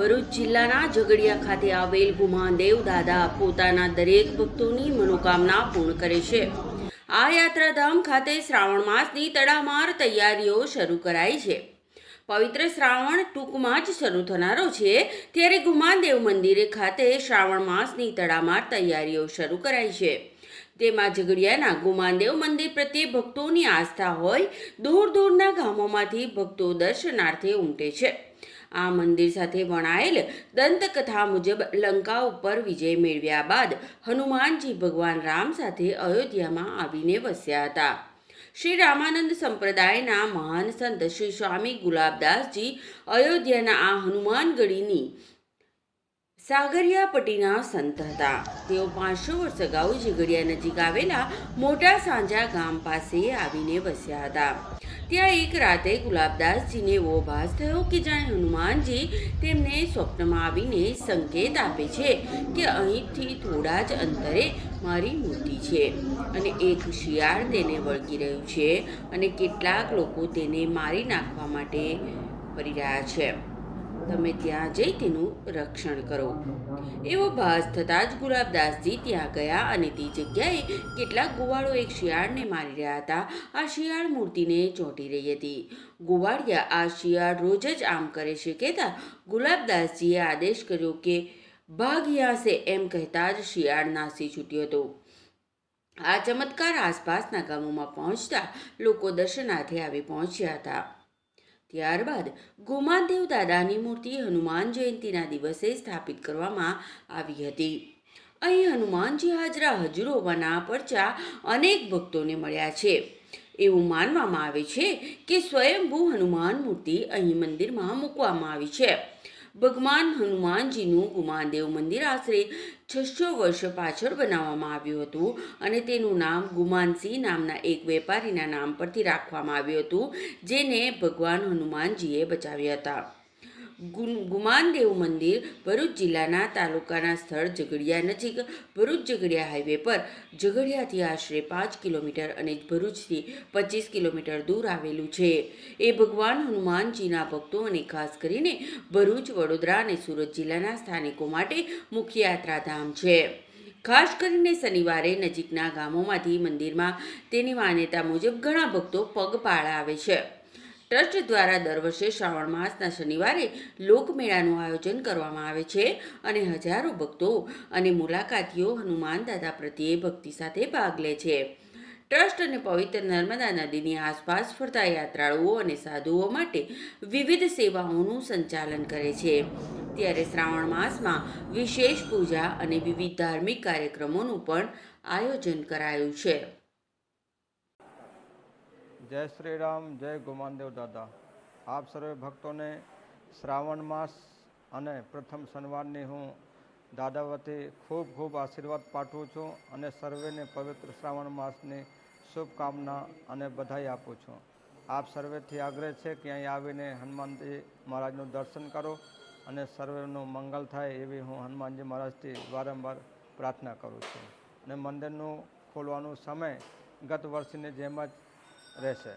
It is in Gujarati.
ભરૂચ જિલ્લાના ઝઘડિયા ખાતે આવેલ ગુમાનદેવ દાદા પોતાના દરેક ભક્તોની મનોકામના પૂર્ણ કરે છે। આ યાત્રાધામ ખાતે શ્રાવણ માસની તડામાર તૈયારીઓ શરૂ કરાઈ છે। પવિત્ર શ્રાવણ ટૂંકમાં જ શરૂ થનારો છે, ત્યારે ગુમાનદેવ મંદિર ખાતે શ્રાવણ માસની તડામાર તૈયારીઓ શરૂ કરાઈ છે। તેમાં ઝઘડિયાના ગુમાનદેવ મંદિર પ્રત્યે ભક્તોની આસ્થા હોય દૂર દૂરના ગામોમાંથી ભક્તો દર્શનાર્થે ઉમટે છે। આ મંદિર સાથે વણાયેલ દંતકથા મુજબ લંકા ઉપર વિજય મેળવ્યા બાદ હનુમાનજી ભગવાન રામ સાથે અયોધ્યામાં આવીને વસ્યા હતા। શ્રી રામાનંદ સંપ્રદાયના મહાન સંત શ્રી સ્વામી ગુલાબદાસજી અયોધ્યાના આ હનુમાનગઢીની સાગરિયા પટ્ટીના સંત હતા। તેઓ 500 વર્ષ અગાઉ ઝઘડિયા નજીક આવેલા મોટા સાંજા ગામ પાસે આવીને વસ્યા હતા। ત્યાં એક રાતે ગુલાબદાસજીને એવો ભાસ થયો કે જાણે હનુમાનજી તેમને સ્વપ્નમાં આવીને સંકેત આપે છે કે અહીંથી થોડા જ અંતરે મારી મૂર્તિ છે અને એક શિયાળ તેને વળગી રહ્યું છે અને કેટલાક લોકો તેને મારી નાખવા માટે ફરી રહ્યા છે। તમે ત્યાં જઈ તેનું રક્ષણ કરો। એવો ભાસ થતાં જ ગુલાબદાસજી ત્યાં ગયા અને તે જગ્યાએ કેટલાક ગોવાળો એક શિયાળને મારી રહ્યા હતા। આ શિયાળ મૂર્તિને ચોંટી રહી હતી। ગોવાળિયા આ શિયાળ રોજ જ આમ કરે છે કહેતા ગુલાબદાસજીએ આદેશ કર્યો કે ભાગ યાં સે, એમ કહેતા જ શિયાળ નાસી છૂટ્યો હતો। આ ચમત્કાર આસપાસના ગામોમાં પહોંચતા લોકો દર્શનાર્થે આવી પહોંચ્યા હતા। ત્યારબાદ ગુમાનદેવ દાદાની મૂર્તિ હનુમાન જયંતીના દિવસે સ્થાપિત કરવામાં આવી હતી। અહીં હનુમાનજી હાજરા હજુર હોવાના પરચા અનેક ભક્તોને મળ્યા છે। એવું માનવામાં આવે છે કે સ્વયંભૂ હનુમાન મૂર્તિ અહીં મંદિરમાં મૂકવામાં આવી છે। ભગવાન હનુમાનજીનું ગુમાનદેવ મંદિર આશરે 600 વર્ષ પાછળ બનાવવામાં આવ્યું હતું અને તેનું નામ ગુમાનસિંહ નામના એક વેપારીના નામ પરથી રાખવામાં આવ્યું હતું, જેને ભગવાન હનુમાનજીએ બચાવ્યા હતા। ગુમાનદેવ મંદિર ભરૂચ જિલ્લાના તાલુકાના સ્થળ ઝઘડિયા નજીક ભરૂચ ઝઘડિયા હાઈવે પર ઝઘડિયાથી આશરે 5 કિલોમીટર અને ભરૂચથી 25 કિલોમીટર દૂર આવેલું છે। એ ભગવાન હનુમાનજીના ભક્તો અને ખાસ કરીને ભરૂચ, વડોદરા અને સુરત જિલ્લાના સ્થાનિકો માટે મુખ્ય યાત્રાધામ છે। ખાસ કરીને શનિવારે નજીકના ગામોમાંથી મંદિરમાં તેની માન્યતા મુજબ ઘણા ભક્તો પગપાળા આવે છે। ટ્રસ્ટ દ્વારા દર વર્ષે શ્રાવણ માસના શનિવારે લોકમેળાનું આયોજન કરવામાં આવે છે અને હજારો ભક્તો અને મુલાકાતીઓ હનુમાન દાદા પ્રત્યે ભક્તિ સાથે ભાગ લે છે। ટ્રસ્ટ અને પવિત્ર નર્મદા નદીની આસપાસ ફરતા યાત્રાળુઓ અને સાધુઓ માટે વિવિધ સેવાઓનું સંચાલન કરે છે। ત્યારે શ્રાવણ માસમાં વિશેષ પૂજા અને વિવિધ ધાર્મિક કાર્યક્રમોનું પણ આયોજન કરાયું છે। जय श्री राम, जय गुमानदेव दादा। आप सर्वे भक्तों ने श्रावण मास अने प्रथम शनिवारनी हूँ दादा वती खूब खूब आशीर्वाद पाठवुं छुं अने सर्वे ने पवित्र श्रावण मासनी शुभकामना अने बधाई आपું છું। आप सर्वेथी आग्रह है कि અહીં આવીને હનુમાનજી મહારાજનું દર્શન કરો અને સર્વેનું મંગલ થાય એવી હું હનુમાનજી મહારાજથી વારંવાર પ્રાર્થના કરું છું। અને મંદિરનું ખોલવાનો સમય ગત વર્ષની જેમ જ રહેશે।